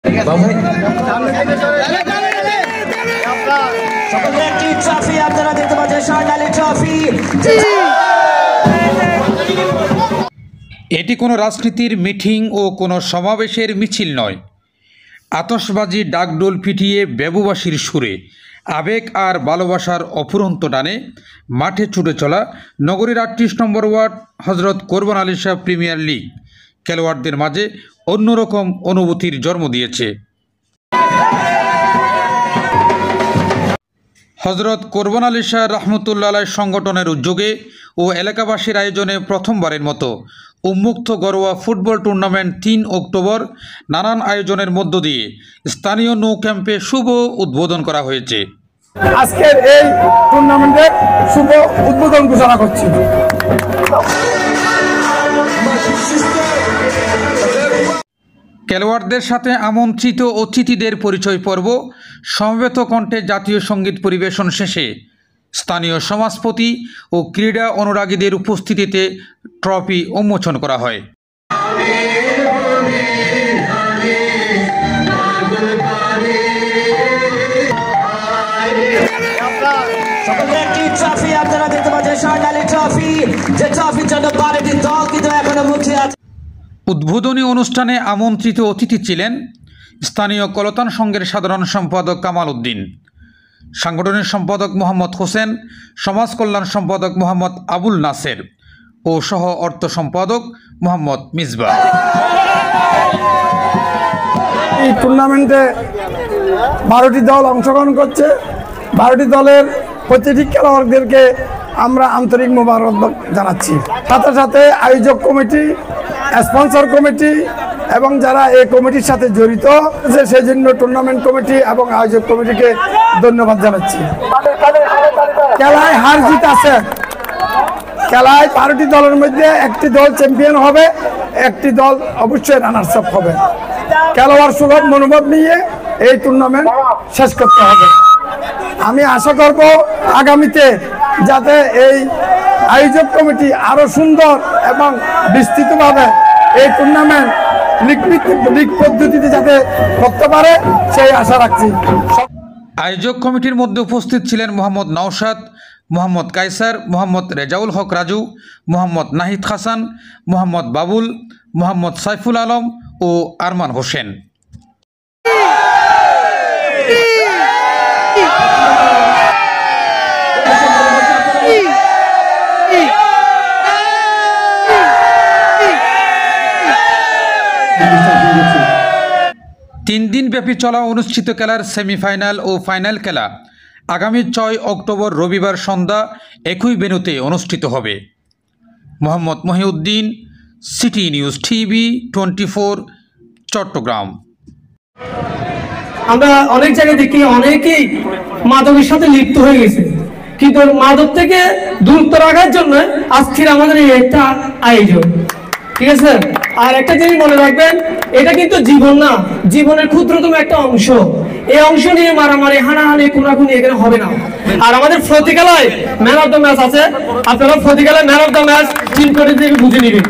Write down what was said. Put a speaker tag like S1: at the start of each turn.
S1: এটি কোনো রাজনীতির মিটিং ও কোনো সমাবেশের মিছিল নয়। আতশবাজি, ডাকডোল পিটিয়ে বেবুবাসীর সুরে আবেগ আর ভালোবাসার অফুরন্ত টানে মাঠে ছুটে চলা নগরীর 38 নম্বর ওয়ার্ড হজরত কোরবান আলী শাহ প্রিমিয়ার লিগ খেলোয়াড়দের মাঝে অন্যরকম অনুভূতির জন্ম দিয়েছে। হজরত কোরবান আলী শাহ রহমতুল্লাহ আলাইহ সংগঠনের উদ্যোগে ও এলাকাবাসীর আয়োজনে প্রথমবারের মতো উন্মুক্ত ঘরোয়া ফুটবল টুর্নামেন্ট 3 অক্টোবর নানান আয়োজনের মধ্য দিয়ে স্থানীয় নৌ ক্যাম্পে শুভ উদ্বোধন করা হয়েছে।
S2: আজকের এই টুর্নামেন্টের শুভ উদ্বোধন ঘোষণা করছি।
S1: খেলোয়াড়দের সাথে আমন্ত্রিত অতিথিদের পরিচয় পর্ব, সমবেত কণ্ঠে জাতীয় সঙ্গীত পরিবেশন শেষে স্থানীয় সমাজপতি ও ক্রীড়া অনুরাগীদের উপস্থিতিতে ট্রফি উন্মোচন করা হয়। উদ্বোধনী অনুষ্ঠানে আমন্ত্রিত অতিথি ছিলেন স্থানীয় কলতান সংঘের সাধারণ সম্পাদক কামাল উদ্দিন, সাংগঠনিক সম্পাদক মোহাম্মদ হোসেন, সমাজ কল্যাণ সম্পাদক মোহাম্মদ আবুল নাসের ও সহ অর্থ সম্পাদক মোহাম্মদ মিসবাহ।
S2: এই টুর্নামেন্টে 12টি দল অংশগ্রহণ করছে। 12টি দলের প্রতিটি খেলোয়াড়দেরকে আমরা আন্তরিক মোবারকবাদ জানাচ্ছি। সাথে সাথে আয়োজক কমিটি, স্পন্সর কমিটি এবং যারা এই কমিটির সাথে জড়িত সেই জন্য টুর্নামেন্ট কমিটি এবং আয়োজক কমিটিকে ধন্যবাদ জানাচ্ছি। খেলায় হার জিত আছে। খেলায় 12টি দলের মধ্যে একটি দল চ্যাম্পিয়ন হবে, একটি দল অবশ্যই রানার্স আপ হবে। খেলোয়াড় সুলভ মনোভাব নিয়ে এই টুর্নামেন্ট শেষ করতে হবে। আমি আশা করব আগামীতে যাতে এই আয়োজক কমিটি আরো সুন্দর এবং বিস্তৃতভাবে এই টুর্নামেন্ট লিগ পদ্ধতিতে যাতে করতে পারে সেই আশা রাখছি।
S1: আয়োজক কমিটির মধ্যে উপস্থিত ছিলেন মোহাম্মদ নওশাদ, মোহাম্মদ কায়সার, মোহাম্মদ রেজাউল হক রাজু, মোহাম্মদ নাহিদ হাসান, মোহাম্মদ বাবুল, মোহাম্মদ সাইফুল আলম ও আরমান হোসেন। তিন দিন ব্যাপী চলা অনুষ্ঠিত খেলার সেমিফাইনাল ও ফাইনাল খেলা আগামী 6 অক্টোবর রবিবার সন্ধ্যা একই ভেন্যুতে অনুষ্ঠিত হবে। Mohammad Mohiuddin, city news TV 24, Chattogram.
S3: আমরা অনেক জায়গায় দেখি অনেকেই মাদকের সাথে লিপ্ত হয়ে গেছে, কিন্তু মাদক থেকে দূরত্ব রাখার জন্য আজকের আমাদের এই একটা আয়োজন, ঠিক আছে? আর একটা জিনিস মনে রাখবেন, এটা কিন্তু জীবন না, জীবনের ক্ষুদ্রতম একটা অংশ। এই অংশ নিয়ে মারামারি, হানাহানি, খুনাখুনি এখানে হবে না। আর আমাদের প্রতি খেলায় ম্যান অফ দ্য ম্যাচ আছে, আপনারা প্রতি খেলায় ম্যান অফ দ্য ম্যাচ চিন করে দিয়ে বুঝে নেবেন।